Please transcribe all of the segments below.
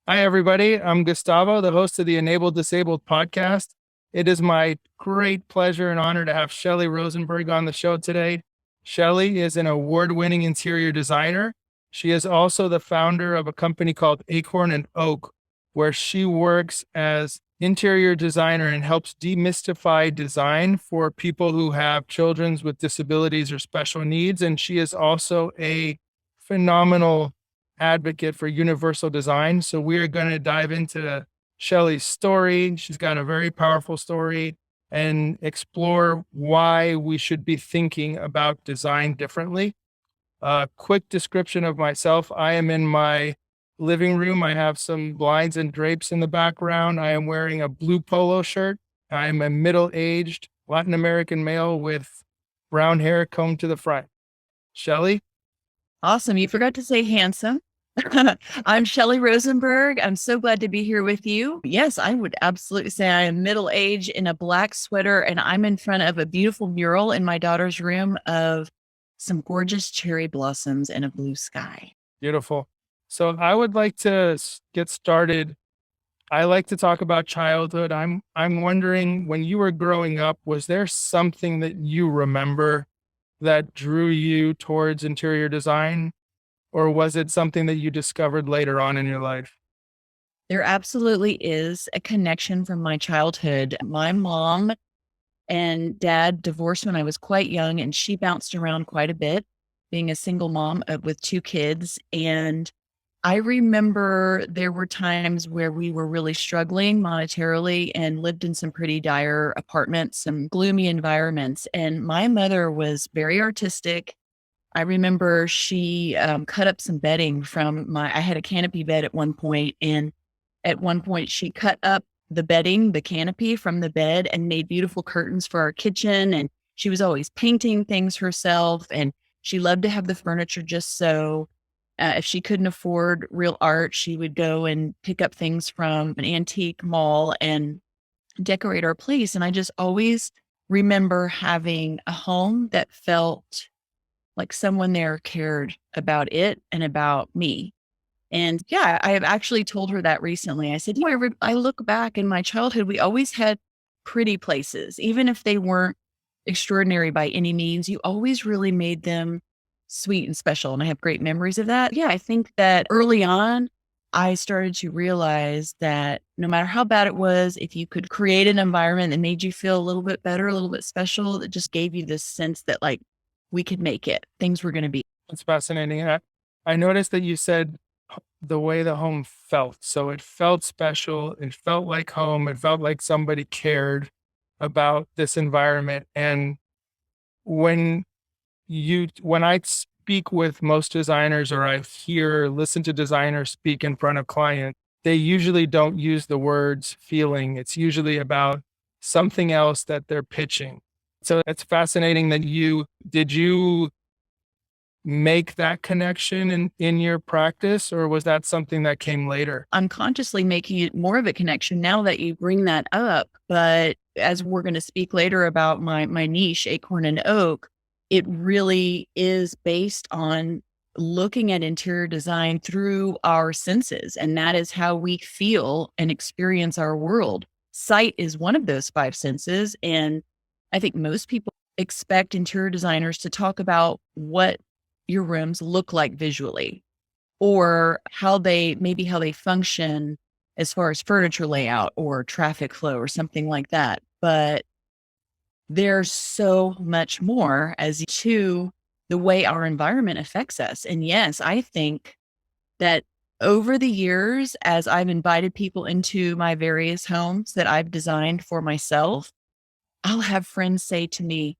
Hi, everybody. I'm Gustavo, the host of the Enabled Disabled podcast. It is my great pleasure and honor to have Shelly Rosenberg on the show today. Shelly is an award-winning interior designer. She is also the founder of a company called Acorn Oak, where she works as interior designer and helps demystify design for people who have children with disabilities or special needs. And she is also a phenomenal advocate for universal design. So we are going to dive into Shelly's story. She's got a very powerful story and explore why we should be thinking about design differently. A quick description of myself. I am in my living room. I have some blinds and drapes in the background. I am wearing a blue polo shirt. I am a middle-aged Latin American male with brown hair combed to the front. Shelly? Awesome. You forgot to say handsome. I'm Shelly Rosenberg. I'm so glad to be here with you. Yes, I would absolutely say I am middle aged in a black sweater, and I'm in front of a beautiful mural in my daughter's room of some gorgeous cherry blossoms and a blue sky. Beautiful. So I would like to get started. I like to talk about childhood. I'm wondering, when you were growing up, was there something that you remember that drew you towards interior design, or was it something that you discovered later on in your life? There absolutely is a connection from my childhood. My mom and dad divorced when I was quite young, and she bounced around quite a bit, being a single mom with two kids. And I remember there were times where we were really struggling monetarily and lived in some pretty dire apartments, some gloomy environments. And my mother was very artistic. I remember she cut up some bedding I had a canopy bed at one point, and at one point she cut up the bedding, the canopy from the bed, and made beautiful curtains for our kitchen. And she was always painting things herself, and she loved to have the furniture just so. If she couldn't afford real art, she would go and pick up things from an antique mall and decorate our place. And I just always remember having a home that felt like someone there cared about it and about me. And yeah, I have actually told her that recently. I said, I look back in my childhood, we always had pretty places, even if they weren't extraordinary by any means. You always really made them sweet and special. And I have great memories of that. Yeah, I think that early on, I started to realize that no matter how bad it was, if you could create an environment that made you feel a little bit better, a little bit special, that just gave you this sense that like we could make it, things were going to be. That's fascinating. I noticed that you said the way the home felt. So it felt special. It felt like home. It felt like somebody cared about this environment. And when when I speak with most designers, or listen to designers speak in front of clients, they usually don't use the words feeling. It's usually about something else that they're pitching. So it's fascinating that did you make that connection in your practice, or was that something that came later? I'm consciously making it more of a connection now that you bring that up. But as we're going to speak later about my niche, Acorn Oak, it really is based on looking at interior design through our senses. And that is how we feel and experience our world. Sight is one of those five senses. And I think most people expect interior designers to talk about what your rooms look like visually, or how they function as far as furniture layout or traffic flow or something like that. But there's so much more as to the way our environment affects us. And yes, I think that over the years, as I've invited people into my various homes that I've designed for myself, I'll have friends say to me,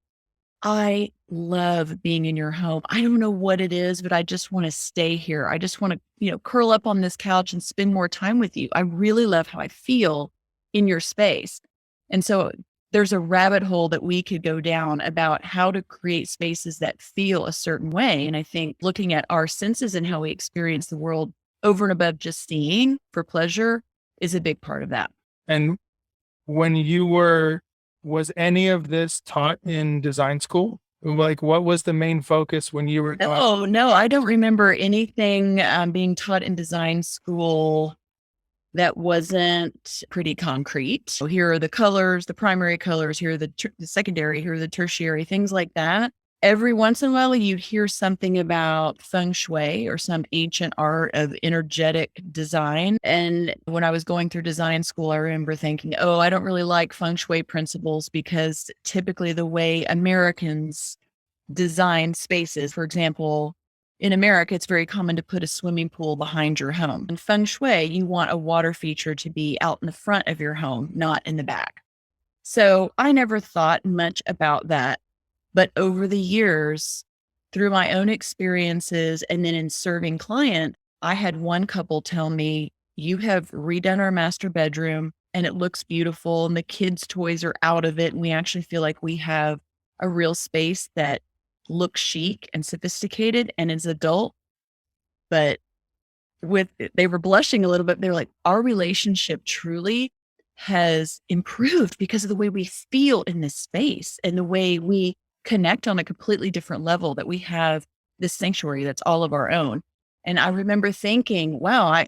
I love being in your home. I don't know what it is, but I just want to stay here. I just want to, curl up on this couch and spend more time with you. I really love how I feel in your space. And so there's a rabbit hole that we could go down about how to create spaces that feel a certain way. And I think looking at our senses and how we experience the world over and above just seeing for pleasure is a big part of that. And when was any of this taught in design school? Like, what was the main focus when you were? No, I don't remember anything being taught in design school that wasn't pretty concrete. So here are the colors, the primary colors, here are the secondary, here are the tertiary, things like that. Every once in a while, you'd hear something about feng shui or some ancient art of energetic design. And when I was going through design school, I remember thinking, oh, I don't really like feng shui principles because typically the way Americans design spaces, for example, in America, it's very common to put a swimming pool behind your home. In feng shui, you want a water feature to be out in the front of your home, not in the back. So I never thought much about that. But over the years, through my own experiences and then in serving clients, I had one couple tell me, you have redone our master bedroom and it looks beautiful and the kids' toys are out of it. And we actually feel like we have a real space that looks chic and sophisticated and is adult. But they were blushing a little bit. They're like, our relationship truly has improved because of the way we feel in this space and the way we connect on a completely different level, that we have this sanctuary that's all of our own. And I remember thinking, wow,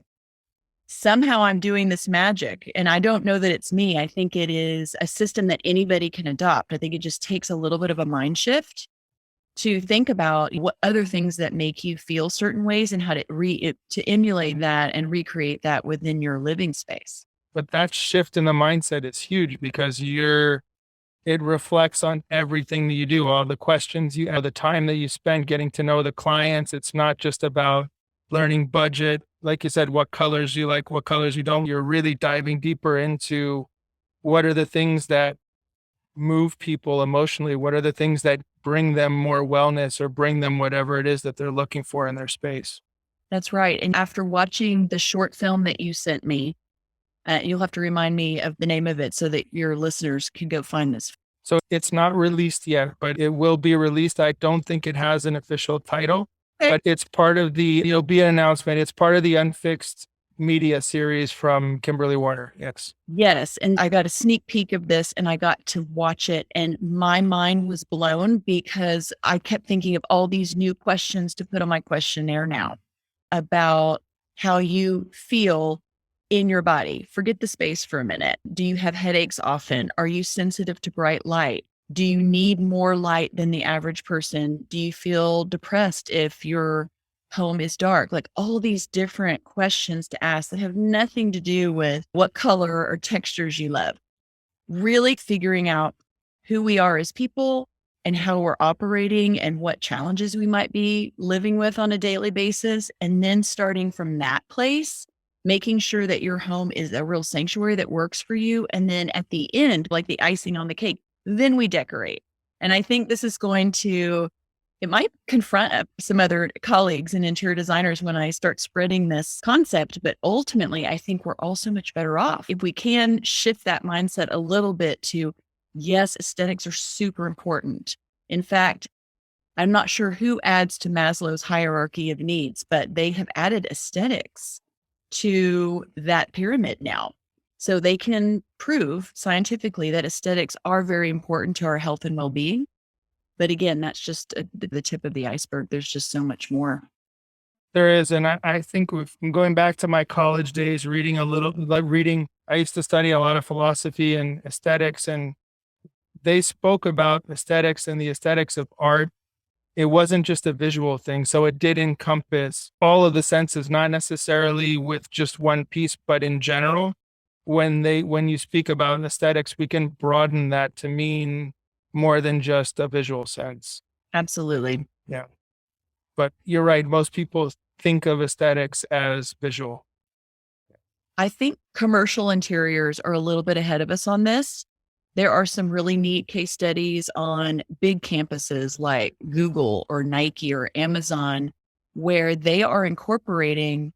somehow I'm doing this magic. And I don't know that it's me. I think it is a system that anybody can adopt. I think it just takes a little bit of a mind shift to think about what other things that make you feel certain ways and how to emulate that and recreate that within your living space. But that shift in the mindset is huge because it reflects on everything that you do, all the questions you have, the time that you spend getting to know the clients. It's not just about learning budget. Like you said, what colors you like, what colors you don't. You're really diving deeper into what are the things that move people emotionally? What are the things that bring them more wellness or bring them whatever it is that they're looking for in their space? That's right. And after watching the short film that you sent me, you'll have to remind me of the name of it so that your listeners can go find this. So it's not released yet, but it will be released. I don't think it has an official title, but it's part of it'll be an announcement. It's part of the Unfixed media series from Kimberly Warner. Yes. Yes. And I got a sneak peek of this and I got to watch it and my mind was blown because I kept thinking of all these new questions to put on my questionnaire now about how you feel in your body. Forget the space for a minute. Do you have headaches often? Are you sensitive to bright light? Do you need more light than the average person? Do you feel depressed if your home is dark? Like all these different questions to ask that have nothing to do with what color or textures you love. Really figuring out who we are as people and how we're operating and what challenges we might be living with on a daily basis. And then starting from that place, making sure that your home is a real sanctuary that works for you. And then at the end, like the icing on the cake, then we decorate. And I think this is it might confront some other colleagues and interior designers when I start spreading this concept. But ultimately, I think we're all so much better off if we can shift that mindset a little bit to, yes, aesthetics are super important. In fact, I'm not sure who adds to Maslow's hierarchy of needs, but they have added aesthetics to that pyramid now. So they can prove scientifically that aesthetics are very important to our health and well-being. But again, that's just the tip of the iceberg. There's just so much more. There is. And I think going back to my college days, I used to study a lot of philosophy and aesthetics, and they spoke about aesthetics and the aesthetics of art. It wasn't just a visual thing. So it did encompass all of the senses, not necessarily with just one piece, but in general. When you speak about aesthetics, we can broaden that to mean more than just a visual sense. Absolutely. Yeah. But you're right. Most people think of aesthetics as visual. I think commercial interiors are a little bit ahead of us on this. There are some really neat case studies on big campuses like Google or Nike or Amazon, where they are incorporating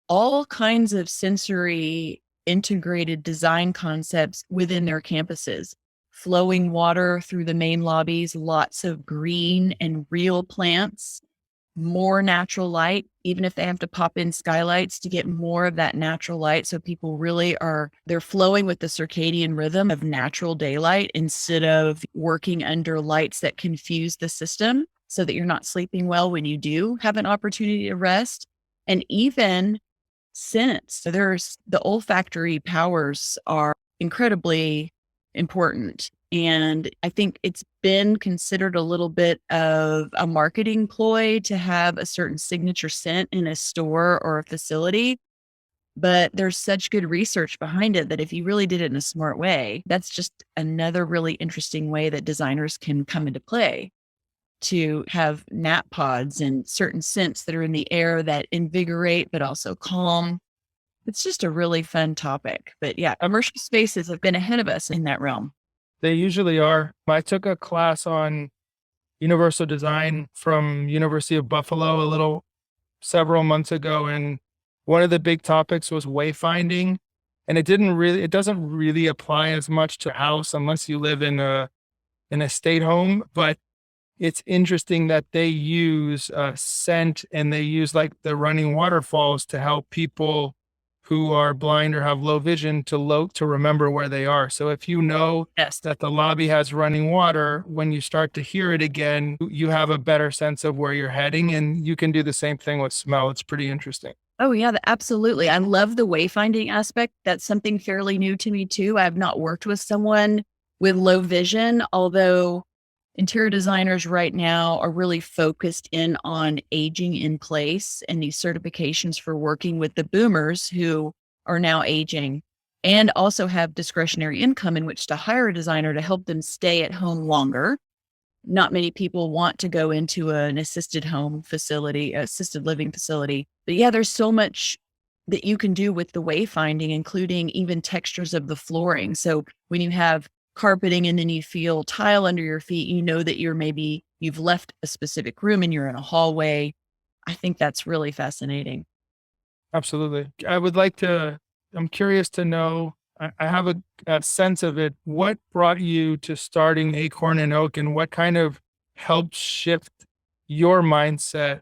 all kinds of sensory integrated design concepts within their campuses. Flowing water through the main lobbies, lots of green and real plants, more natural light, even if they have to pop in skylights to get more of that natural light. So people really they're flowing with the circadian rhythm of natural daylight instead of working under lights that confuse the system so that you're not sleeping well when you do have an opportunity to rest. And even scents. So there's the olfactory powers are incredibly important. And I think it's been considered a little bit of a marketing ploy to have a certain signature scent in a store or a facility. But there's such good research behind it that if you really did it in a smart way, that's just another really interesting way that designers can come into play to have nap pods and certain scents that are in the air that invigorate, but also calm. It's just a really fun topic. But yeah, commercial spaces have been ahead of us in that realm. They usually are. I took a class on universal design from University of Buffalo several months ago, and one of the big topics was wayfinding. And it doesn't really apply as much to house unless you live in a state home, but it's interesting that they use scent, and they use like the running waterfalls to help people who are blind or have low vision to remember where they are. So if you know Yes. that the lobby has running water, when you start to hear it again, you have a better sense of where you're heading, and you can do the same thing with smell. It's pretty interesting. Oh, yeah, absolutely. I love the wayfinding aspect. That's something fairly new to me, too. I have not worked with someone with low vision, although interior designers right now are really focused in on aging in place and these certifications for working with the boomers who are now aging and also have discretionary income in which to hire a designer to help them stay at home longer. Not many people want to go into an assisted living facility. But yeah, there's so much that you can do with the wayfinding, including even textures of the flooring. So when you have carpeting and then you feel tile under your feet, you know that you've left a specific room and you're in a hallway. I think that's really fascinating. Absolutely. I'm curious to know, I have a sense of it. What brought you to starting Acorn and Oak, and what kind of helped shift your mindset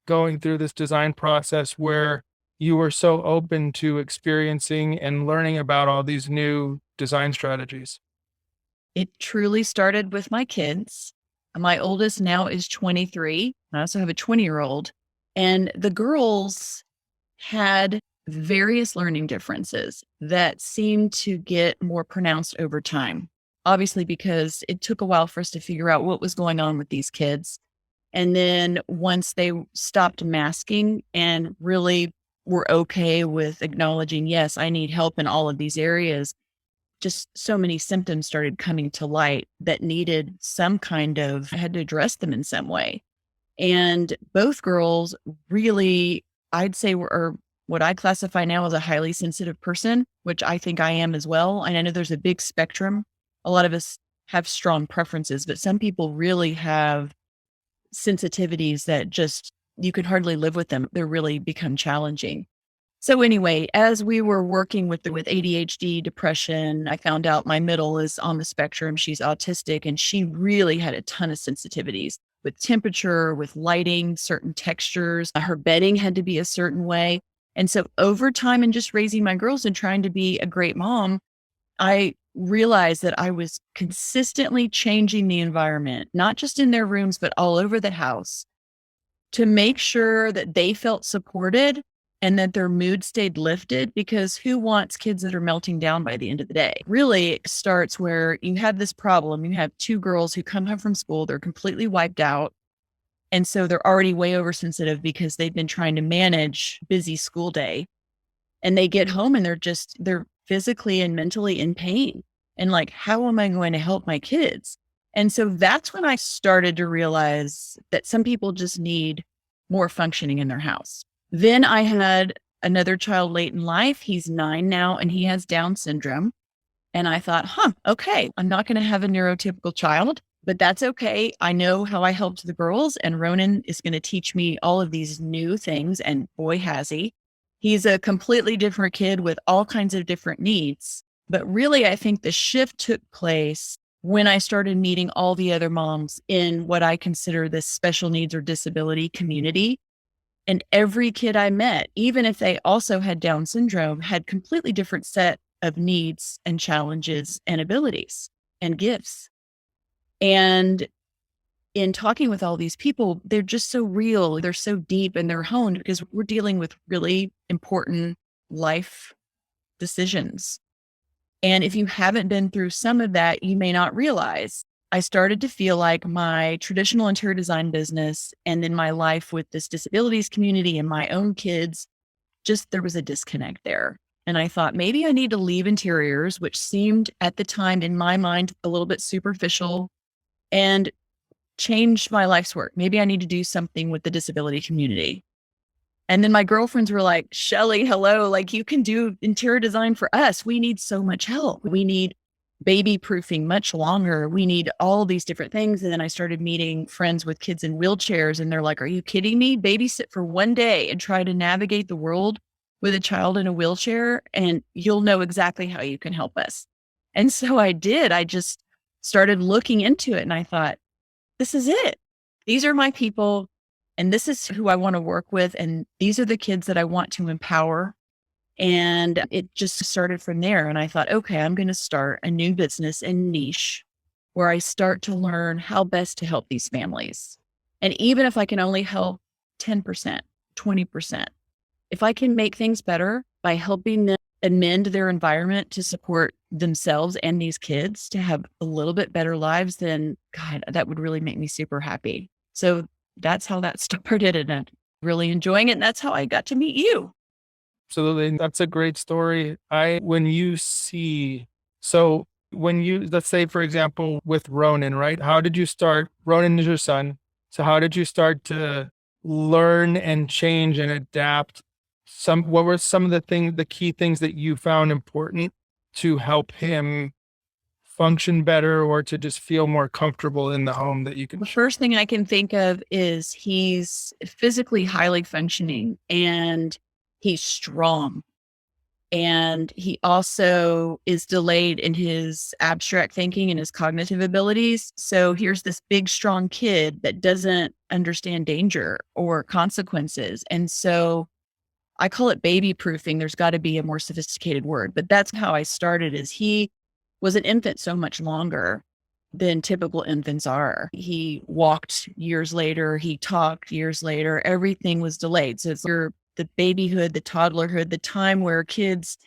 going through this design process where you were so open to experiencing and learning about all these new design strategies? It truly started with my kids. My oldest now is 23. I also have a 20-year-old. And the girls had various learning differences that seemed to get more pronounced over time. Obviously, because it took a while for us to figure out what was going on with these kids. And then once they stopped masking and really were okay with acknowledging, yes, I need help in all of these areas, just so many symptoms started coming to light that needed I had to address them in some way. And both girls really, I'd say, are what I classify now as a highly sensitive person, which I think I am as well. And I know there's a big spectrum. A lot of us have strong preferences, but some people really have sensitivities that just, you can hardly live with them. They really become challenging. So anyway, as we were working with ADHD, depression, I found out my middle is on the spectrum. She's autistic, and she really had a ton of sensitivities with temperature, with lighting, certain textures. Her bedding had to be a certain way. And so over time and just raising my girls and trying to be a great mom, I realized that I was consistently changing the environment, not just in their rooms, but all over the house, to make sure that they felt supported and that their mood stayed lifted, because who wants kids that are melting down by the end of the day? Really, it starts where you have this problem. You have two girls who come home from school, they're completely wiped out. And so they're already way oversensitive because they've been trying to manage busy school day. And they get home and they're physically and mentally in pain. And like, how am I going to help my kids? And so that's when I started to realize that some people just need more functioning in their house. Then I had another child late in life. He's 9 now, and he has Down syndrome. And I thought, okay, I'm not going to have a neurotypical child, but that's okay. I know how I helped the girls, and Ronan is going to teach me all of these new things. And boy, has he. He's a completely different kid with all kinds of different needs. But really, I think the shift took place when I started meeting all the other moms in what I consider this special needs or disability community. And every kid I met, even if they also had Down syndrome, had completely different set of needs and challenges and abilities and gifts. And in talking with all these people, they're just so real. They're so deep and they're honed because we're dealing with really important life decisions. And if you haven't been through some of that, you may not realize. I started to feel like my traditional interior design business and then my life with this disabilities community and my own kids, just there was a disconnect there. And I thought maybe I need to leave interiors, which seemed at the time in my mind a little bit superficial, and change my life's work. Maybe I need to do something with the disability community. And then my girlfriends were like, Shelly, hello, like you can do interior design for us. We need so much help. We need baby proofing much longer. We need all these different things. And then I started meeting friends with kids in wheelchairs, and they're like, are you kidding me? Babysit for one day and try to navigate the world with a child in a wheelchair, and you'll know exactly how you can help us. And so I did. I just started looking into it, and I thought, this is it. These are my people. And this is who I want to work with. And these are the kids that I want to empower. And it just started from there. And I thought, okay, I'm going to start a new business and niche where I start to learn how best to help these families. And even if I can only help 10%, 20%, if I can make things better by helping them amend their environment to support themselves and these kids to have a little bit better lives, then God, that would really make me super happy. So that's how that started, and I'm really enjoying it. And that's how I got to meet you. Absolutely. That's a great story. When you see, so when you, let's say, for example, with Ronan, right? How did you start? Ronan is your son. So how did you start to learn and change and adapt? What were some of the key things that you found important to help him function better or to just feel more comfortable in the home that you can? The first thing I can think of is he's physically highly functioning and he's strong. And he also is delayed in his abstract thinking and his cognitive abilities. So here's this big, strong kid that doesn't understand danger or consequences. And so I call it baby proofing. There's got to be a more sophisticated word, but that's how I started. Is he was an infant so much longer than typical infants are. He walked years later. He talked years later. Everything was delayed. So it's the babyhood, the toddlerhood, the time where kids,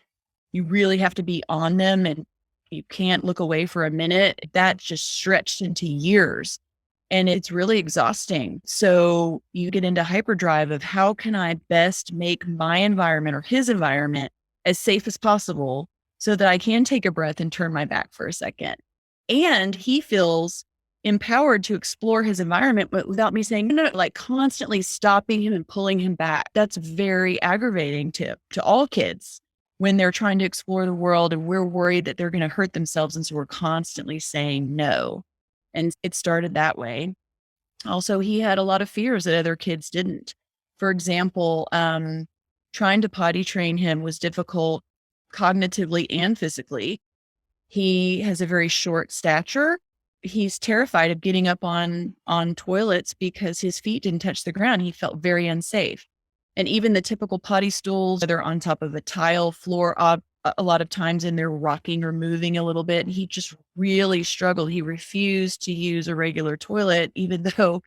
you really have to be on them and you can't look away for a minute. That just stretched into years. And it's really exhausting. So you get into hyperdrive of how can I best make my environment or his environment as safe as possible so that I can take a breath and turn my back for a second. And he feels empowered to explore his environment, but without me saying, no, like constantly stopping him and pulling him back. That's very aggravating to all kids when they're trying to explore the world and we're worried that they're going to hurt themselves. And so we're constantly saying no. And it started that way. Also, he had a lot of fears that other kids didn't. For example, trying to potty train him was difficult cognitively and physically. He has a very short stature. He's terrified of getting up on toilets because his feet didn't touch the ground. He felt very unsafe. And even the typical potty stools, they're on top of a tile floor a lot of times, and they're rocking or moving a little bit. And he just really struggled. He refused to use a regular toilet, even though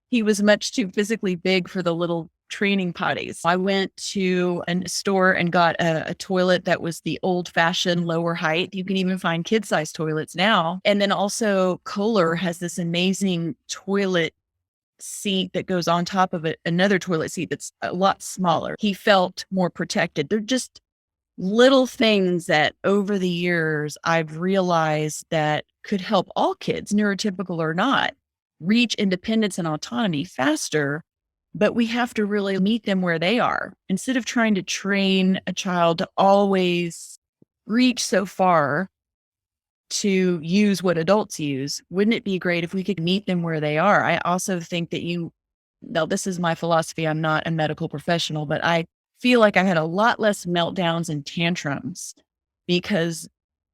he was much too physically big for the little training potties. I went to a store and got a toilet that was the old fashioned lower height. You can even find kid sized toilets now. And then also Kohler has this amazing toilet seat that goes on top of another toilet seat that's a lot smaller. He felt more protected. They're just little things that over the years I've realized that could help all kids, neurotypical or not, reach independence and autonomy faster. But we have to really meet them where they are. Instead of trying to train a child to always reach so far to use what adults use, wouldn't it be great if we could meet them where they are? I also think that now this is my philosophy. I'm not a medical professional, but I feel like I had a lot less meltdowns and tantrums because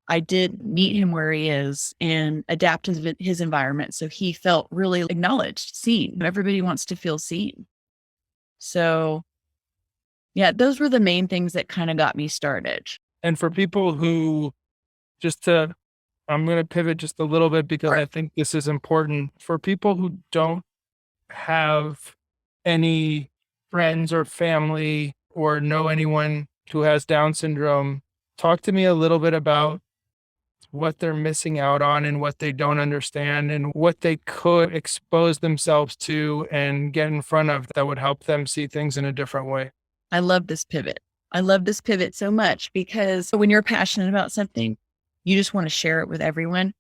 I did meet him where he is and adapt to his environment. So he felt really acknowledged, seen. Everybody wants to feel seen. So yeah, those were the main things that kind of got me started. And for people who I'm going to pivot just a little bit because I think this is important for people who don't have any friends or family or know anyone who has Down syndrome. Talk to me a little bit about what they're missing out on and what they don't understand and what they could expose themselves to and get in front of that would help them see things in a different way. I love this pivot. I love this pivot so much because when you're passionate about something, you just want to share it with everyone.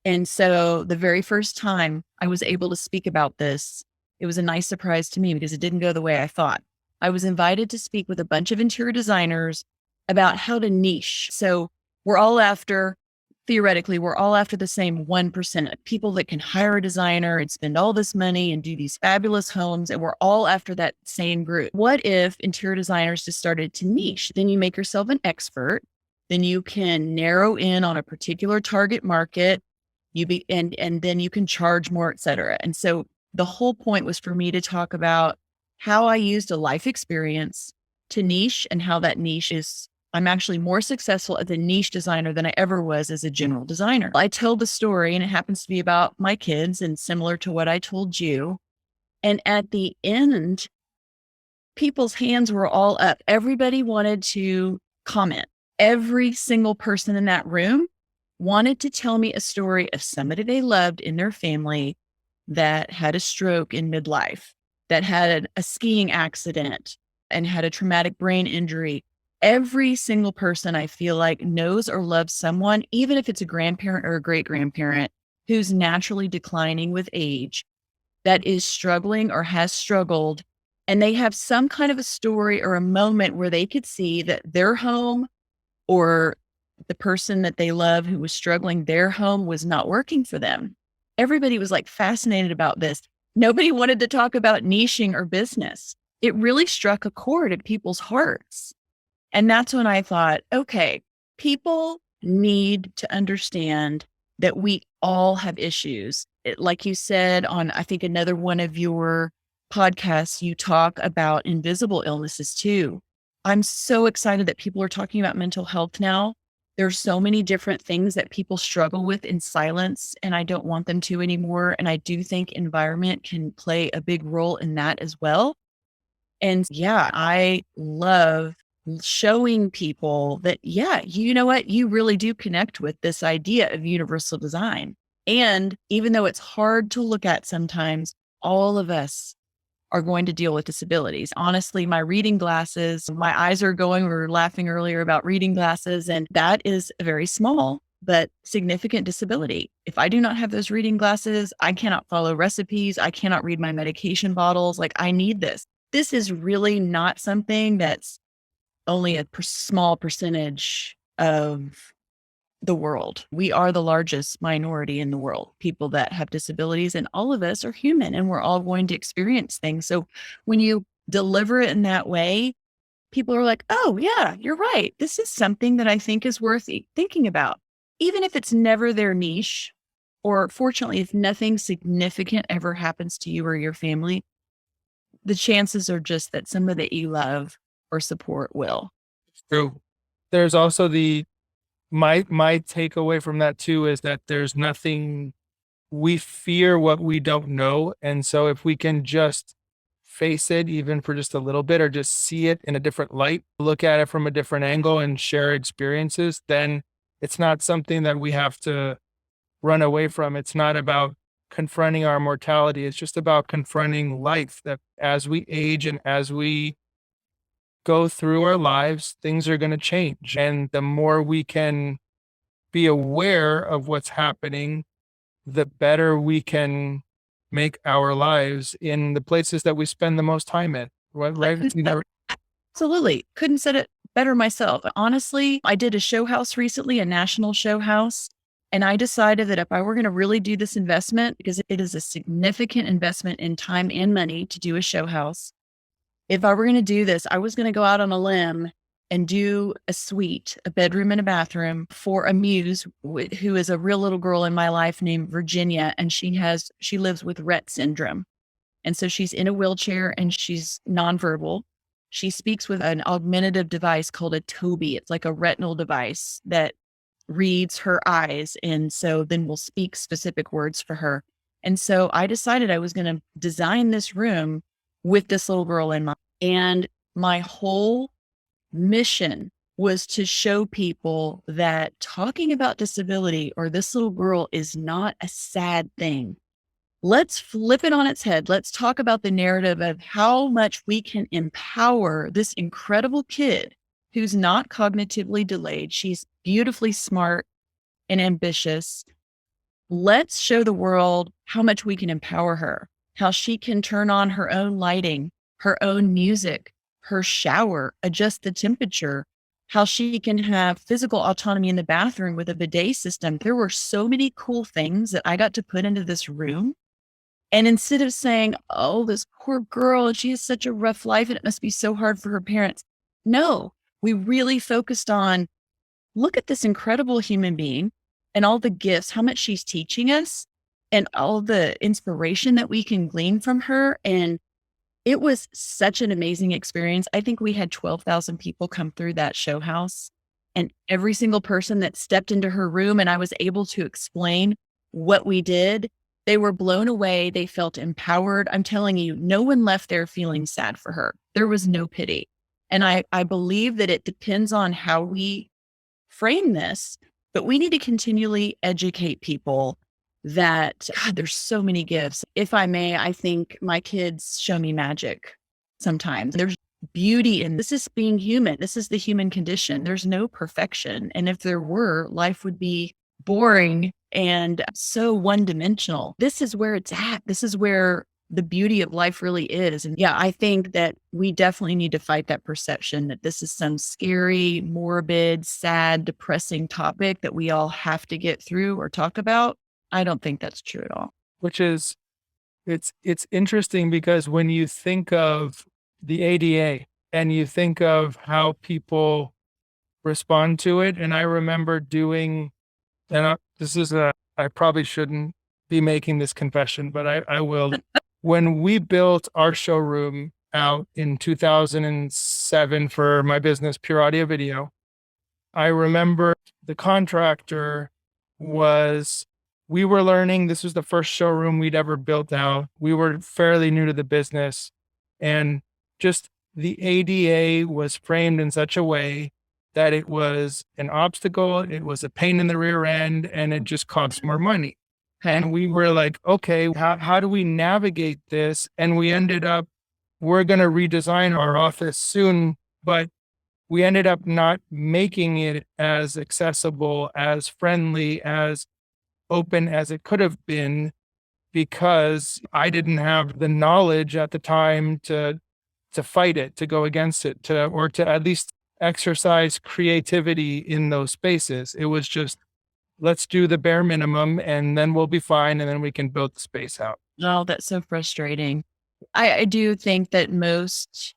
And so the very first time I was able to speak about this, it was a nice surprise to me because it didn't go the way I thought. I was invited to speak with a bunch of interior designers about how to niche. So theoretically, we're all after the same 1% of people that can hire a designer and spend all this money and do these fabulous homes. And we're all after that same group. What if interior designers just started to niche? Then you make yourself an expert. Then you can narrow in on a particular target market. And then you can charge more, et cetera. And so the whole point was for me to talk about how I used a life experience to niche and how that niche is, I'm actually more successful as a niche designer than I ever was as a general designer. I tell the story and it happens to be about my kids and similar to what I told you. And at the end, people's hands were all up. Everybody wanted to comment. Every single person in that room wanted to tell me a story of somebody they loved in their family that had a stroke in midlife, that had a skiing accident and had a traumatic brain injury. Every single person I feel like knows or loves someone, even if it's a grandparent or a great grandparent who's naturally declining with age, that is struggling or has struggled. And they have some kind of a story or a moment where they could see that their home or the person that they love who was struggling, their home was not working for them. Everybody was like fascinated about this. Nobody wanted to talk about niching or business. It really struck a chord in people's hearts. And that's when I thought, okay, people need to understand that we all have issues. Like you said on, I think, another one of your podcasts, you talk about invisible illnesses too. I'm so excited that people are talking about mental health now. There's so many different things that people struggle with in silence, and I don't want them to anymore. And I do think environment can play a big role in that as well. And yeah, I love showing people that, yeah, you know what? You really do connect with this idea of universal design. And even though it's hard to look at sometimes, all of us are going to deal with disabilities. Honestly, my reading glasses, my eyes are going, we were laughing earlier about reading glasses, and that is a very small but significant disability. If I do not have those reading glasses, I cannot follow recipes. I cannot read my medication bottles. Like, I need this. This is really not something that's only a small percentage of the world. We are the largest minority in the world, people that have disabilities, and all of us are human and we're all going to experience things. So when you deliver it in that way, people are like, oh yeah, you're right. This is something that I think is worth thinking about. Even if it's never their niche, or fortunately, if nothing significant ever happens to you or your family, the chances are just that somebody that you love or support will. True. There's also my takeaway from that too is that there's nothing, we fear what we don't know. And so if we can just face it, even for just a little bit, or just see it in a different light, look at it from a different angle and share experiences, then it's not something that we have to run away from. It's not about confronting our mortality. It's just about confronting life, that as we age and as we go through our lives, things are going to change. And the more we can be aware of what's happening, the better we can make our lives in the places that we spend the most time in. Right? Absolutely. Couldn't said it better myself. Honestly, I did a show house recently, a national show house. And I decided that if I were going to really do this investment, because it is a significant investment in time and money to do a show house, if I were going to do this, I was going to go out on a limb and do a suite, a bedroom and a bathroom for a muse who is a real little girl in my life named Virginia. And she lives with Rett syndrome. And so she's in a wheelchair and she's nonverbal. She speaks with an augmentative device called a Toby. It's like a retinal device that reads her eyes. And so then we'll speak specific words for her. And so I decided I was going to design this room with this little girl in mind. And my whole mission was to show people that talking about disability or this little girl is not a sad thing. Let's flip it on its head. Let's talk about the narrative of how much we can empower this incredible kid who's not cognitively delayed. She's beautifully smart and ambitious. Let's show the world how much we can empower her, how she can turn on her own lighting, her own music, her shower, adjust the temperature, how she can have physical autonomy in the bathroom with a bidet system. There were so many cool things that I got to put into this room. And instead of saying, oh, this poor girl, and she has such a rough life and it must be so hard for her parents. No, we really focused on, look at this incredible human being and all the gifts, how much she's teaching us and all the inspiration that we can glean from her. And it was such an amazing experience. I think we had 12,000 people come through that show house, and every single person that stepped into her room and I was able to explain what we did, they were blown away. They felt empowered. I'm telling you, no one left there feeling sad for her. There was no pity. And I believe that it depends on how we frame this, but we need to continually educate people that, God, there's so many gifts. If I may, I think my kids show me magic sometimes. There's beauty in this is being human. This is the human condition. There's no perfection. And if there were, life would be boring and so one-dimensional. This is where it's at. This is where the beauty of life really is. And yeah, I think that we definitely need to fight that perception that this is some scary, morbid, sad, depressing topic that we all have to get through or talk about. I don't think that's true at all. Which is, it's interesting because when you think of the ADA and you think of how people respond to it, and I remember doing, I probably shouldn't be making this confession, but I will. When we built our showroom out in 2007 for my business, Pure Audio Video, I remember the contractor we were learning. This was the first showroom we'd ever built out. We were fairly new to the business, and just the ADA was framed in such a way that it was an obstacle, it was a pain in the rear end, and it just cost more money. And we were like, okay, how do we navigate this? And we ended up, we're going to redesign our office soon, but we ended up not making it as accessible, as friendly, as open as it could have been, because I didn't have the knowledge at the time to fight it, to go against it, or to at least exercise creativity in those spaces. It was just, let's do the bare minimum and then we'll be fine. And then we can build the space out. Oh, that's so frustrating. I do think that most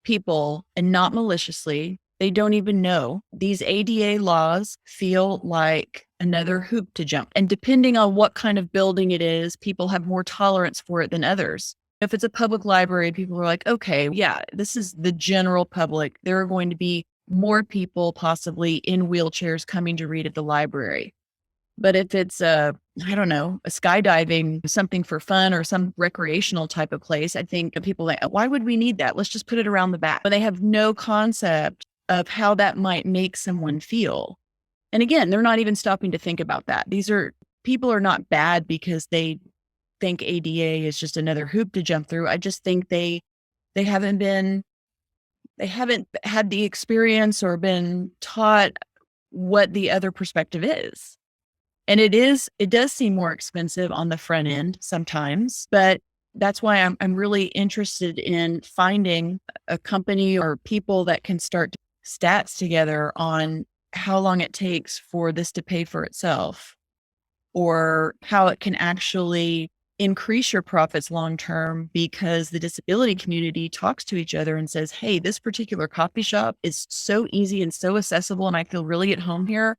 people, and not maliciously, they don't even know these ADA laws feel like another hoop to jump. And depending on what kind of building it is, people have more tolerance for it than others. If it's a public library, people are like, okay, yeah, this is the general public. There are going to be more people possibly in wheelchairs coming to read at the library. But if it's a skydiving, something for fun or some recreational type of place, I think people like, why would we need that? Let's just put it around the back. But they have no concept of how that might make someone feel. And again, they're not even stopping to think about that. People are not bad because they think ADA is just another hoop to jump through. I just think they haven't had the experience or been taught what the other perspective is. And it does seem more expensive on the front end sometimes, but that's why I'm really interested in finding a company or people that can start stats together on how long it takes for this to pay for itself, or how it can actually increase your profits long term, because the disability community talks to each other and says, hey, this particular coffee shop is so easy and so accessible, and I feel really at home here.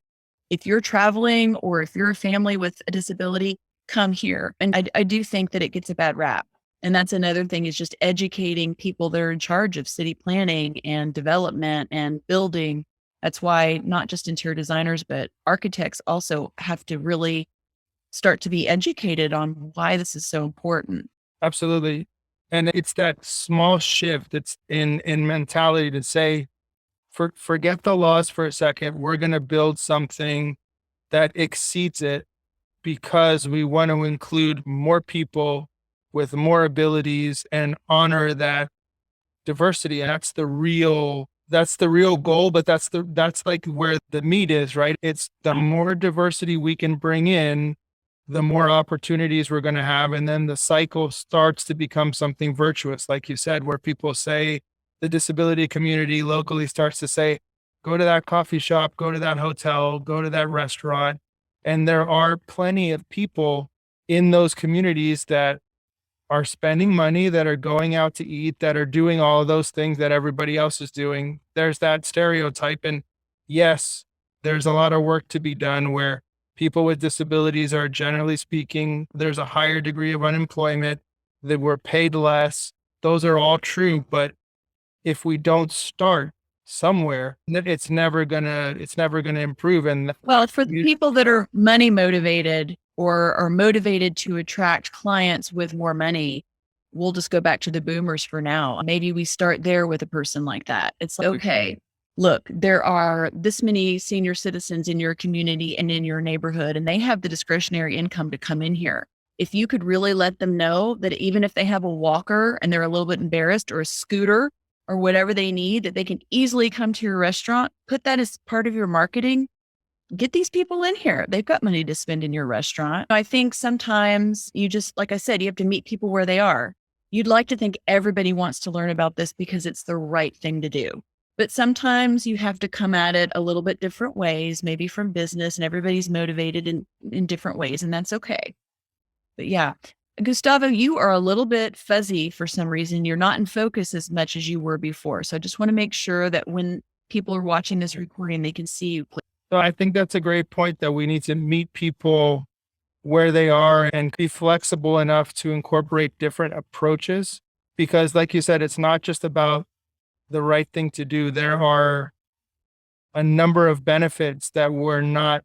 If you're traveling or if you're a family with a disability, come here. And I do think that it gets a bad rap. And that's another thing, is just educating people that are in charge of city planning and development and building. That's why not just interior designers, but architects also have to really start to be educated on why this is so important. Absolutely. And it's that small shift. It's in mentality to say, forget the laws for a second. We're going to build something that exceeds it because we want to include more people with more abilities and honor that diversity. And that's the real goal, but that's like where the meat is, right? It's the more diversity we can bring in, the more opportunities we're going to have. And then the cycle starts to become something virtuous, like you said, where people say, the disability community locally starts to say, go to that coffee shop, go to that hotel, go to that restaurant. And there are plenty of people in those communities that are spending money, that are going out to eat, that are doing all of those things that everybody else is doing. There's that stereotype. And yes, there's a lot of work to be done where people with disabilities are, generally speaking, there's a higher degree of unemployment, that we're paid less. Those are all true. But if we don't start somewhere, it's never gonna improve. And Well, for the people that are money motivated or are motivated to attract clients with more money, we'll just go back to the boomers for now. Maybe we start there with a person like that. It's like, okay, look, there are this many senior citizens in your community and in your neighborhood, and they have the discretionary income to come in here. If you could really let them know that even if they have a walker and they're a little bit embarrassed, or a scooter or whatever they need, that they can easily come to your restaurant, put that as part of your marketing. Get these people in here. They've got money to spend in your restaurant. I think sometimes you just, like I said, you have to meet people where they are. You'd like to think everybody wants to learn about this because it's the right thing to do. But sometimes you have to come at it a little bit different ways, maybe from business, and everybody's motivated in different ways, and that's okay. But yeah, Gustavo, you are a little bit fuzzy for some reason. You're not in focus as much as you were before. So I just want to make sure that when people are watching this recording, they can see you. So I think that's a great point, that we need to meet people where they are and be flexible enough to incorporate different approaches. Because like you said, it's not just about the right thing to do. There are a number of benefits that we're not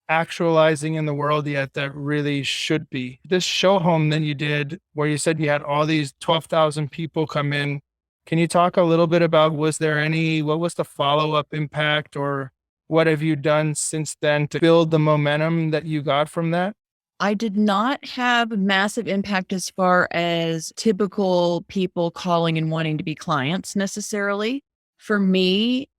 actualizing in the world yet that really should be. This show home that you did, where you said you had all these 12,000 people come in, can you talk a little bit about, what was the follow-up impact, or what have you done since then to build the momentum that you got from that? I did not have massive impact as far as typical people calling and wanting to be clients necessarily. For me,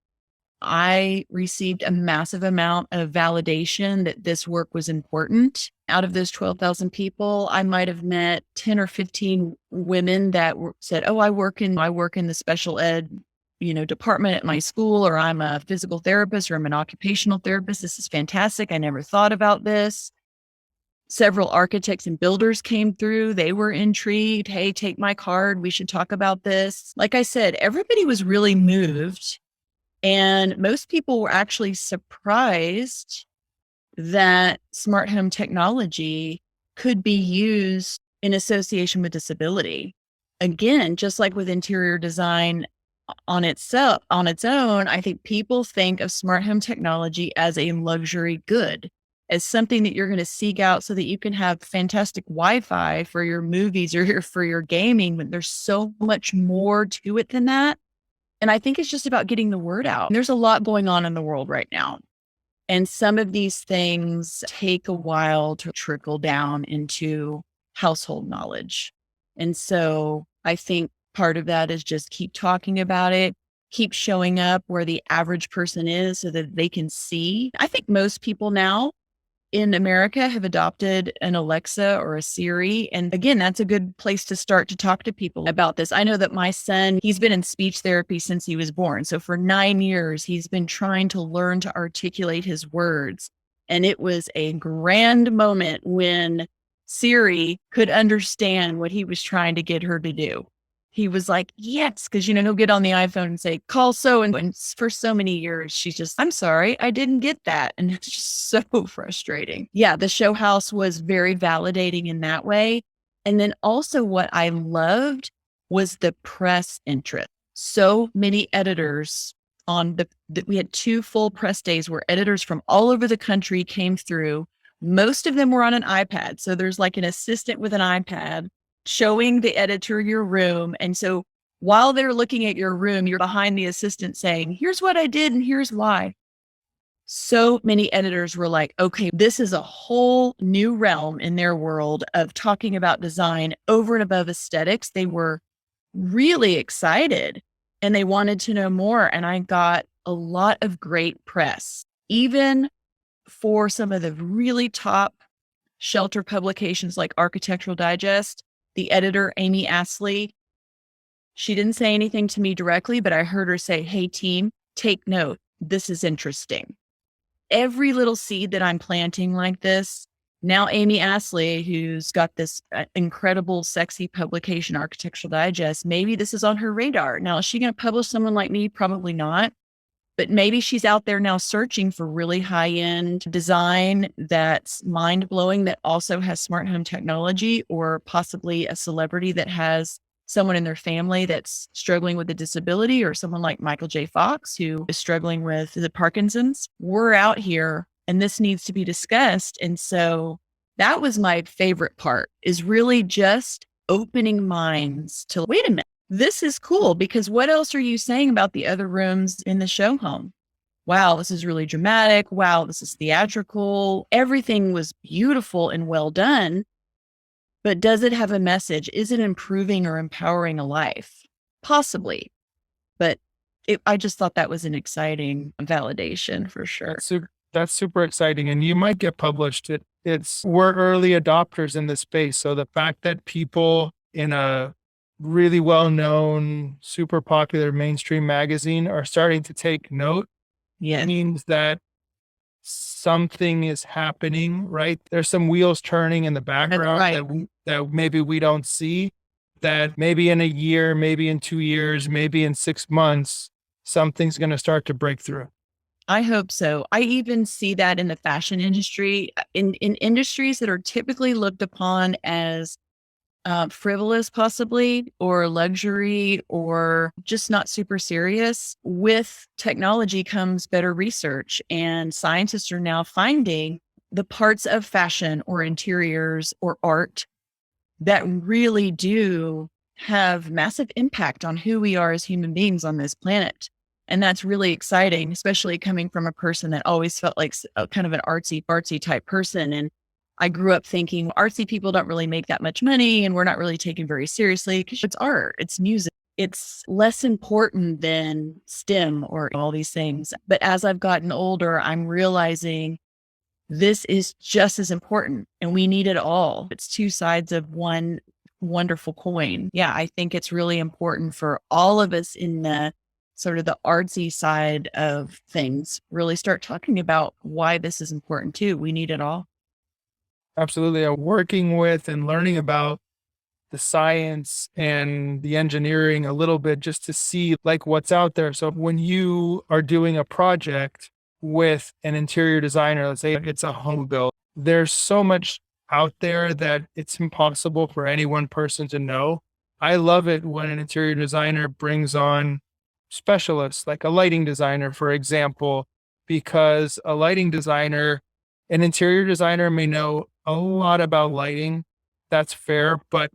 I received a massive amount of validation that this work was important. Out of those 12,000 people, I might have met 10 or 15 women that said, "Oh, I work in the special ed, department at my school, or I'm a physical therapist, or I'm an occupational therapist. This is fantastic. I never thought about this." Several architects and builders came through. They were intrigued. "Hey, take my card. We should talk about this." Like I said, everybody was really moved. And most people were actually surprised that smart home technology could be used in association with disability. Again, just like with interior design on its own, I think people think of smart home technology as a luxury good, as something that you're going to seek out so that you can have fantastic Wi-Fi for your movies or for your gaming. But there's so much more to it than that. And I think it's just about getting the word out. There's a lot going on in the world right now. And some of these things take a while to trickle down into household knowledge. And so I think part of that is just keep talking about it, keep showing up where the average person is so that they can see. I think most people now in America have adopted an Alexa or a Siri. And again, that's a good place to start to talk to people about this. I know that my son, he's been in speech therapy since he was born. So for 9 years, he's been trying to learn to articulate his words. And it was a grand moment when Siri could understand what he was trying to get her to do. He was like, yes, because, he'll get on the iPhone and say, call so. And for so many years, she's just, "I'm sorry, I didn't get that." And it's just so frustrating. Yeah, the show house was very validating in that way. And then also what I loved was the press interest. So many editors we had 2 full press days where editors from all over the country came through. Most of them were on an iPad. So there's like an assistant with an iPad showing the editor your room. And so While they're looking at your room, you're behind the assistant saying, here's what I did and here's why. So many editors were like, okay, this is a whole new realm in their world of talking about design over and above aesthetics. They were really excited and they wanted to know more. And I got a lot of great press, even for some of the really top shelter publications like Architectural Digest. The editor, Amy Astley, she didn't say anything to me directly, but I heard her say, hey, team, take note. This is interesting. Every little seed that I'm planting like this, now Amy Astley, who's got this incredible, sexy publication, Architectural Digest, maybe this is on her radar. Now, is she going to publish someone like me? Probably not. But maybe she's out there now searching for really high-end design that's mind-blowing, that also has smart home technology, or possibly a celebrity that has someone in their family that's struggling with a disability, or someone like Michael J. Fox, who is struggling with the Parkinson's. We're out here and this needs to be discussed. And so that was my favorite part, is really just opening minds to, wait a minute, this is cool, because what else are you saying about the other rooms in the show home? Wow, this is really dramatic. Wow, this is theatrical. Everything was beautiful and well done. But does it have a message? Is it improving or empowering a life? Possibly. But I just thought that was an exciting validation for sure. That's super exciting. And you might get published. We're early adopters in this space. So the fact that people in a really well-known, super popular mainstream magazine are starting to take note, means that something is happening, right? There's some wheels turning in the background that maybe we don't see, that maybe in a year, maybe in 2 years, maybe in 6 months, something's going to start to break through. I hope so. I even see that in the fashion industry, in industries that are typically looked upon as frivolous, possibly, or luxury, or just not super serious. With technology comes better research, and scientists are now finding the parts of fashion or interiors or art that really do have massive impact on who we are as human beings on this planet. And that's really exciting, especially coming from a person that always felt like kind of an artsy fartsy type person. And I grew up thinking artsy people don't really make that much money and we're not really taken very seriously, because it's art, it's music. It's less important than STEM or all these things. But as I've gotten older, I'm realizing this is just as important and we need it all. It's two sides of one wonderful coin. Yeah, I think it's really important for all of us in the sort of the artsy side of things really start talking about why this is important too. We need it all. Absolutely. Working with and learning about the science and the engineering a little bit, just to see like what's out there. So when you are doing a project with an interior designer, let's say it's a home build, there's so much out there that it's impossible for any one person to know. I love it when an interior designer brings on specialists, like a lighting designer, for example, because an interior designer may know a lot about lighting. That's fair. But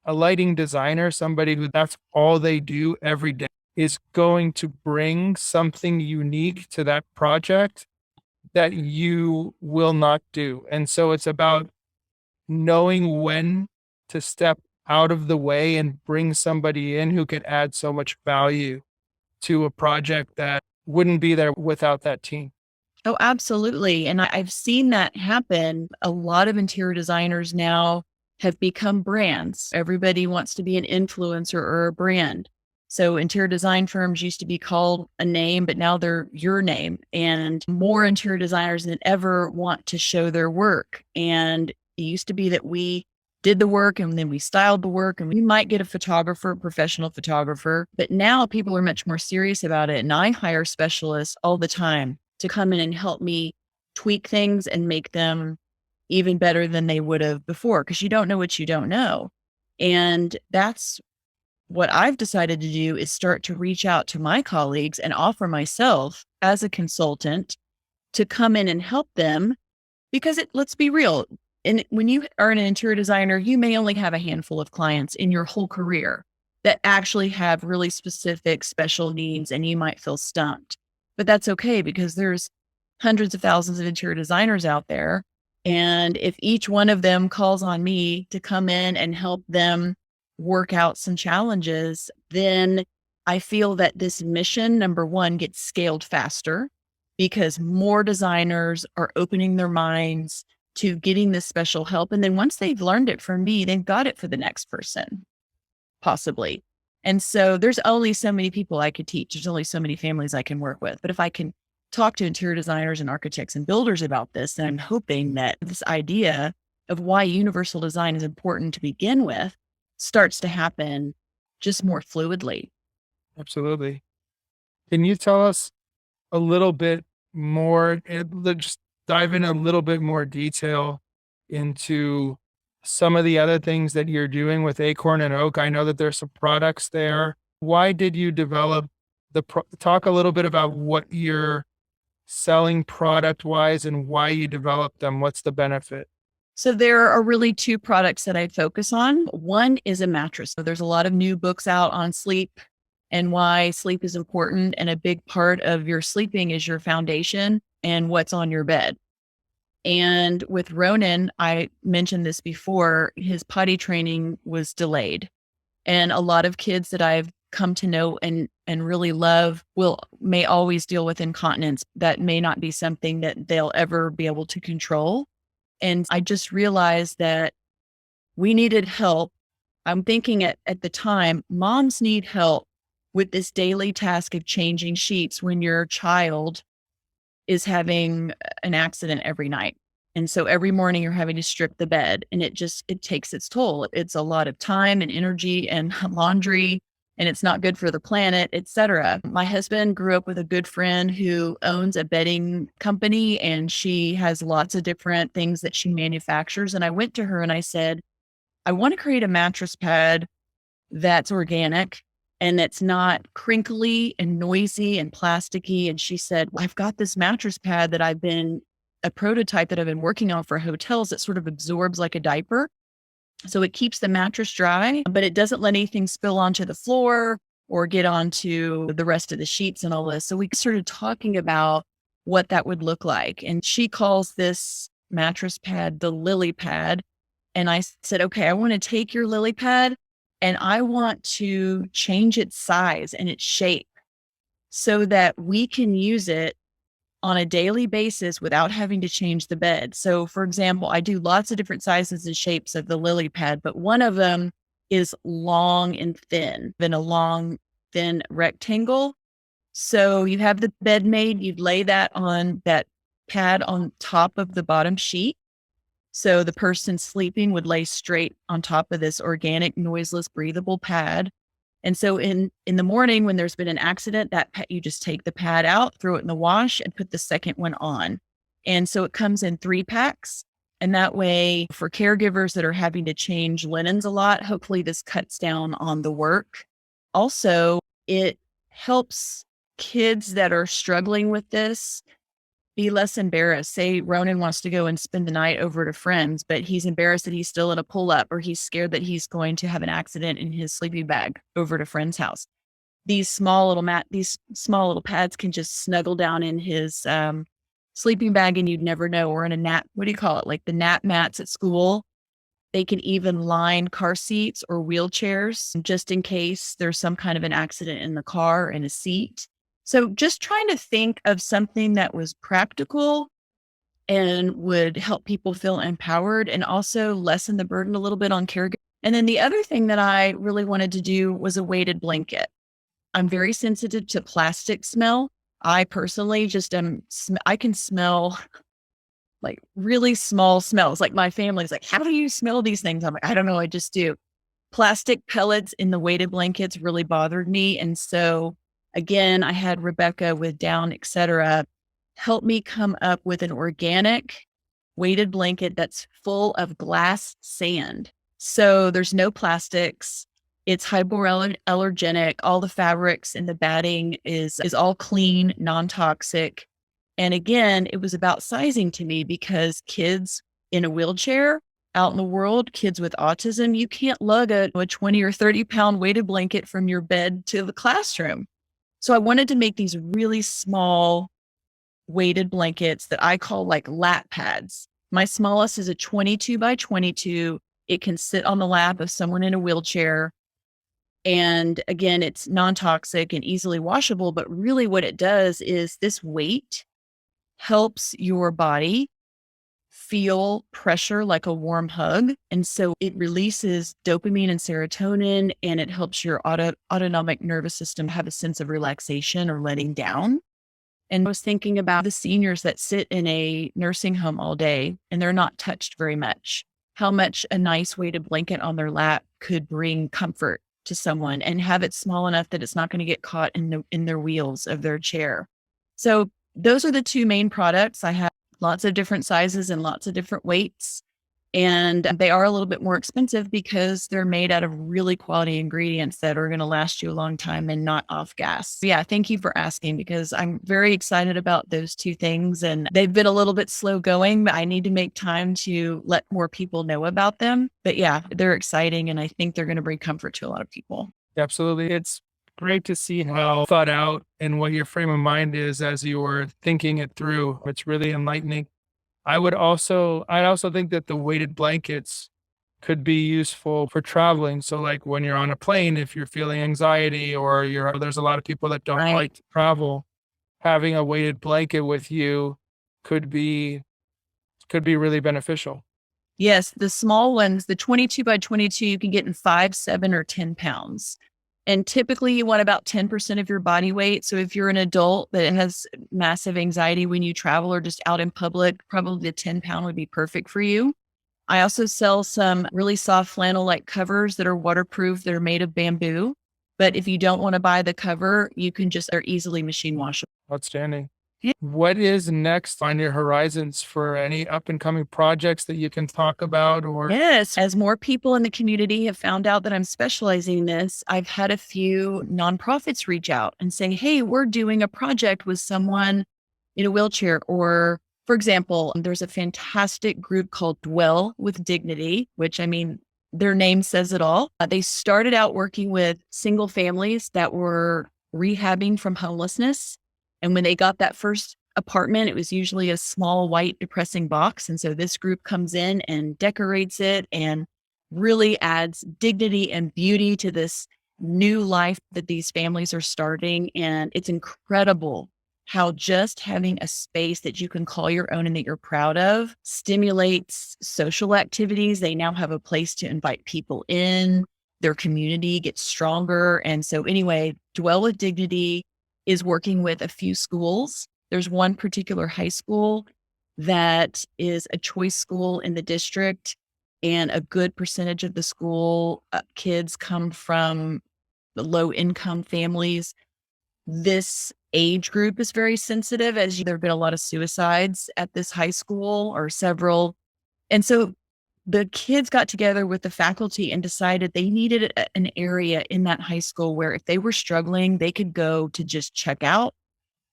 a lighting designer, somebody who that's all they do every day, is going to bring something unique to that project that you will not do. And so it's about knowing when to step out of the way and bring somebody in who could add so much value to a project that wouldn't be there without that team. Oh, absolutely. And I've seen that happen. A lot of interior designers now have become brands. Everybody wants to be an influencer or a brand. So interior design firms used to be called a name, but now they're your name. And more interior designers than ever want to show their work. And it used to be that we did the work and then we styled the work, and we might get a photographer, professional photographer, but now people are much more serious about it. And I hire specialists all the time to come in and help me tweak things and make them even better than they would have before, because you don't know what you don't know. And that's what I've decided to do, is start to reach out to my colleagues and offer myself as a consultant to come in and help them, because let's be real. And when you are an interior designer, you may only have a handful of clients in your whole career. that actually have really specific special needs, and you might feel stumped. But that's okay, because there's hundreds of thousands of interior designers out there. And if each one of them calls on me to come in and help them work out some challenges, then I feel that this mission, number one, gets scaled faster because more designers are opening their minds to getting this special help. And then once they've learned it from me, they've got it for the next person, possibly. And so there's only so many people I could teach. There's only so many families I can work with. But if I can talk to interior designers and architects and builders about this, then I'm hoping that this idea of why universal design is important to begin with starts to happen just more fluidly. Absolutely. Can you tell us a little bit more, just dive in a little bit more detail into some of the other things that you're doing with Acorn and Oak? I know that there's some products there. Why did you develop talk a little bit about what you're selling product wise and why you developed them? What's the benefit? So there are really two products that I focus on. One is a mattress. So there's a lot of new books out on sleep and why sleep is important. And a big part of your sleeping is your foundation and what's on your bed. And with Ronan, I mentioned this before, his potty training was delayed. And a lot of kids that I've come to know and really love may always deal with incontinence. That may not be something that they'll ever be able to control. And I just realized that we needed help. I'm thinking at the time, moms need help with this daily task of changing sheets when your child is having an accident every night. And so every morning you're having to strip the bed, and it takes its toll. It's a lot of time and energy and laundry, and it's not good for the planet, etc. My husband grew up with a good friend who owns a bedding company, and she has lots of different things that she manufactures. And I went to her and I said, I want to create a mattress pad that's organic and that's not crinkly and noisy and plasticky. And she said, well, I've got this mattress pad that a prototype that I've been working on for hotels that sort of absorbs like a diaper. So it keeps the mattress dry, but it doesn't let anything spill onto the floor or get onto the rest of the sheets and all this. So we started talking about what that would look like. And she calls this mattress pad the lily pad. And I said, okay, I want to take your lily pad and I want to change its size and its shape so that we can use it on a daily basis without having to change the bed. So for example, I do lots of different sizes and shapes of the lily pad, but one of them is long and thin, in a long, thin rectangle. So you have the bed made, you'd lay that pad on top of the bottom sheet. So the person sleeping would lay straight on top of this organic, noiseless, breathable pad. And so in the morning when there's been an accident, you just take the pad out, throw it in the wash, and put the second one on. And so it comes in 3 packs. And that way, for caregivers that are having to change linens a lot, hopefully this cuts down on the work. Also, it helps kids that are struggling with this be less embarrassed. Say Ronan wants to go and spend the night over at a friend's, but he's embarrassed that he's still in a pull-up, or he's scared that he's going to have an accident in his sleeping bag over at a friend's house. These small little pads can just snuggle down in his sleeping bag, and you'd never know. Or in a nap, what do you call it? Like the nap mats at school. They can even line car seats or wheelchairs just in case there's some kind of an accident in the car and a seat. So just trying to think of something that was practical and would help people feel empowered and also lessen the burden a little bit on caregivers. And then the other thing that I really wanted to do was a weighted blanket. I'm very sensitive to plastic smell. I personally I can smell like really small smells. Like my family's like, how do you smell these things? I'm like, I don't know. I just do. Plastic pellets in the weighted blankets really bothered me. And so again, I had Rebecca with Down, etc., help me come up with an organic weighted blanket that's full of glass sand. So there's no plastics. It's hypoallergenic. All the fabrics and the batting is all clean, non-toxic. And again, it was about sizing to me because kids in a wheelchair out in the world, kids with autism, you can't lug a 20 or 30 pound weighted blanket from your bed to the classroom. So I wanted to make these really small weighted blankets that I call like lap pads. My smallest is a 22 by 22. It can sit on the lap of someone in a wheelchair. And again, it's non-toxic and easily washable. But really what it does is this weight helps your body feel pressure like a warm hug. And so it releases dopamine and serotonin, and it helps your autonomic nervous system have a sense of relaxation or letting down. And I was thinking about the seniors that sit in a nursing home all day and they're not touched very much, how much a nice weighted blanket on their lap could bring comfort to someone and have it small enough that it's not going to get caught in their wheels of their chair. So those are the two main products. I have lots of different sizes and lots of different weights. And they are a little bit more expensive because they're made out of really quality ingredients that are going to last you a long time and not off gas. Yeah, thank you for asking, because I'm very excited about those two things. And they've been a little bit slow going, but I need to make time to let more people know about them. But yeah, they're exciting. And I think they're going to bring comfort to a lot of people. Absolutely. It's great to see how thought out and what your frame of mind is as you were thinking it through. It's really enlightening. I'd also think that the weighted blankets could be useful for traveling. So like when you're on a plane, if you're feeling anxiety or there's a lot of people that don't like to travel, having a weighted blanket with you could be really beneficial. Yes, the small ones, the 22 by 22, you can get in 5, 7, or 10 pounds. And typically you want about 10% of your body weight. So if you're an adult that has massive anxiety when you travel or just out in public, probably the 10-pound would be perfect for you. I also sell some really soft flannel-like covers that are waterproof, that are made of bamboo. But if you don't want to buy the cover, they're easily machine washable. Outstanding. What is next on your horizons for any up and coming projects that you can talk about? Or Yes, as more people in the community have found out that I'm specializing in this, I've had a few nonprofits reach out and say, hey, we're doing a project with someone in a wheelchair. Or, for example, there's a fantastic group called Dwell with Dignity, which, I mean, their name says it all. They started out working with single families that were rehabbing from homelessness. And when they got that first apartment, it was usually a small white depressing box. And so this group comes in and decorates it and really adds dignity and beauty to this new life that these families are starting. And it's incredible how just having a space that you can call your own and that you're proud of stimulates social activities. They now have a place to invite people in. Their community gets stronger. And so anyway, Dwell with Dignity is working with a few schools. There's one particular high school that is a choice school in the district, and a good percentage of the school kids come from low income families. This age group is very sensitive, as there have been a lot of suicides at this high school, or several. And so the kids got together with the faculty and decided they needed an area in that high school where if they were struggling, they could go to just check out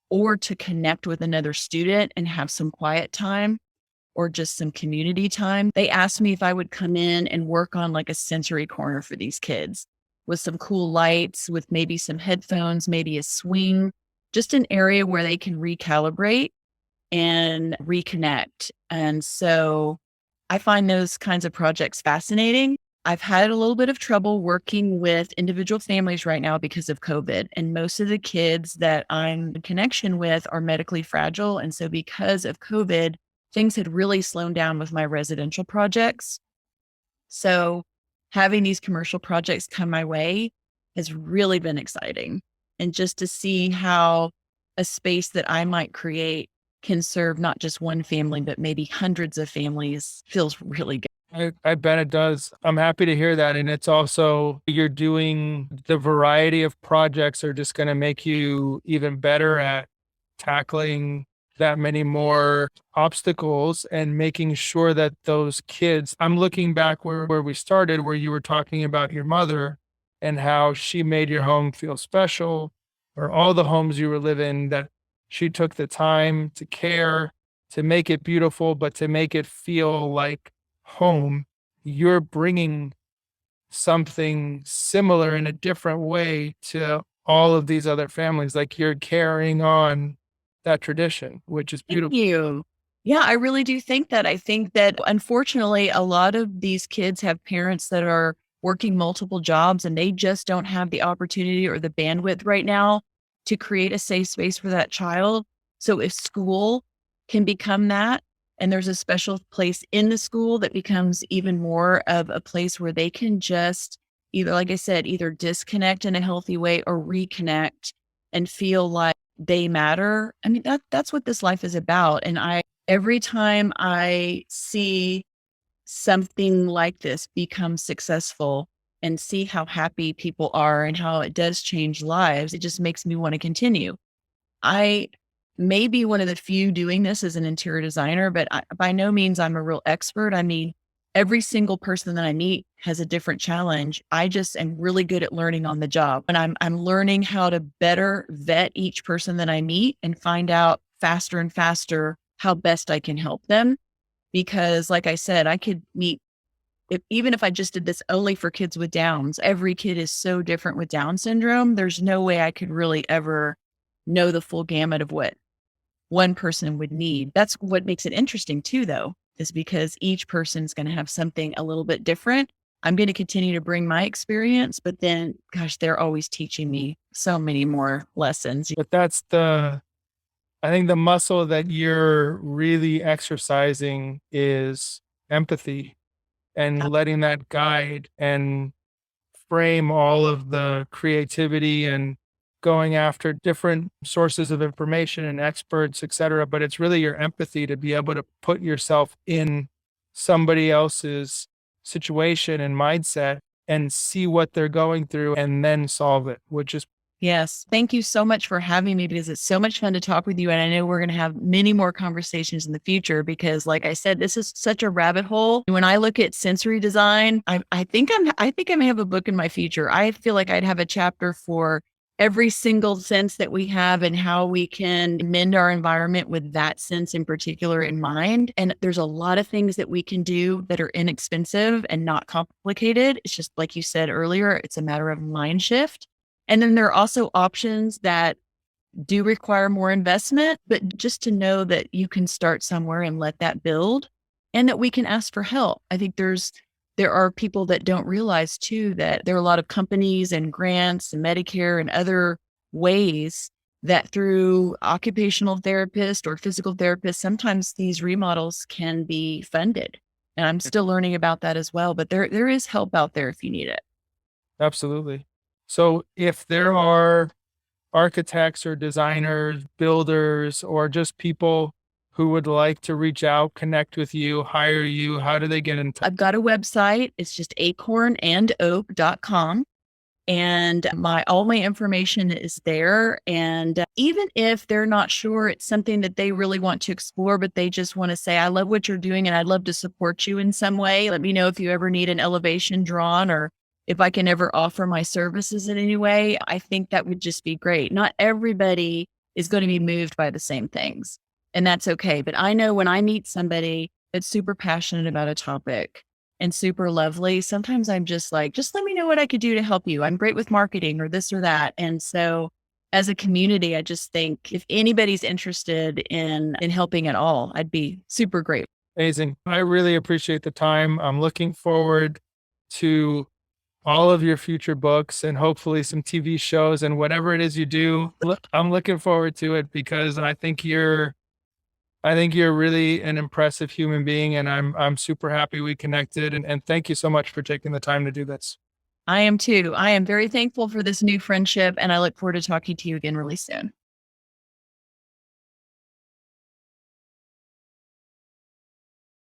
or to connect with another student and have some quiet time or just some community time. They asked me if I would come in and work on like a sensory corner for these kids with some cool lights, with maybe some headphones, maybe a swing, just an area where they can recalibrate and reconnect. And so I find those kinds of projects fascinating. I've had a little bit of trouble working with individual families right now because of COVID. And most of the kids that I'm in connection with are medically fragile. And so because of COVID, things had really slowed down with my residential projects. So having these commercial projects come my way has really been exciting. And just to see how a space that I might create can serve not just one family, but maybe hundreds of families feels really good. I bet it does. I'm happy to hear that. And it's also, you're doing the variety of projects are just going to make you even better at tackling that many more obstacles and making sure that those kids, I'm looking back where we started, where you were talking about your mother and how she made your home feel special, or all the homes you were living, that she took the time to care, to make it beautiful, but to make it feel like home, you're bringing something similar in a different way to all of these other families. Like you're carrying on that tradition, which is Thank beautiful. you. Yeah, I really do think that. I think that unfortunately, a lot of these kids have parents that are working multiple jobs and they just don't have the opportunity or the bandwidth right now to create a safe space for that child. So if school can become that, and there's a special place in the school that becomes even more of a place where they can just either, like I said, either disconnect in a healthy way or reconnect and feel like they matter. I mean, that's what this life is about. And every time I see something like this become successful and see how happy people are and how it does change lives, it just makes me want to continue. I may be one of the few doing this as an interior designer, but by no means I'm a real expert. I mean, every single person that I meet has a different challenge. I just am really good at learning on the job, and I'm learning how to better vet each person that I meet and find out faster and faster how best I can help them. Because, like I said, I could meet even if I just did this only for kids with Downs. Every kid is so different with Down syndrome. There's no way I could really ever know the full gamut of what one person would need. That's what makes it interesting too, though, is because each person's going to have something a little bit different. I'm going to continue to bring my experience, but then, gosh, they're always teaching me so many more lessons. But I think the muscle that you're really exercising is empathy and letting that guide and frame all of the creativity and going after different sources of information and experts, et cetera. But it's really your empathy to be able to put yourself in somebody else's situation and mindset and see what they're going through and then solve it, which is Yes. Thank you so much for having me because it's so much fun to talk with you. And I know we're going to have many more conversations in the future because, like I said, this is such a rabbit hole. When I look at sensory design, I think I may have a book in my future. I feel like I'd have a chapter for every single sense that we have and how we can mend our environment with that sense in particular in mind. And there's a lot of things that we can do that are inexpensive and not complicated. It's just like you said earlier, it's a matter of mind shift. And then there are also options that do require more investment, but just to know that you can start somewhere and let that build and that we can ask for help. I think there are people that don't realize too that there are a lot of companies and grants and Medicare and other ways that through occupational therapist or physical therapist, sometimes these remodels can be funded. And I'm still learning about that as well, but there is help out there if you need it. absolutely. So if there are architects or designers, builders, or just people who would like to reach out, connect with you, hire you, how do they get in touch? I've got a website. It's just acornoak.com. And all my information is there. And even if they're not sure it's something that they really want to explore, but they just want to say, I love what you're doing and I'd love to support you in some way. Let me know if you ever need an elevation drawn or if I can ever offer my services in any way. I think that would just be great. Not everybody is going to be moved by the same things, and that's okay. But I know when I meet somebody that's super passionate about a topic and super lovely, sometimes I'm just like, just let me know what I could do to help you. I'm great with marketing or this or that. And so as a community, I just think if anybody's interested in helping at all, I'd be super grateful. Amazing. I really appreciate the time. I'm looking forward to all of your future books and hopefully some TV shows and whatever it is you do. I'm looking forward to it because I think you're really an impressive human being, and I'm super happy we connected. And thank you so much for taking the time to do this. I am too. I am very thankful for this new friendship, and I look forward to talking to you again really soon.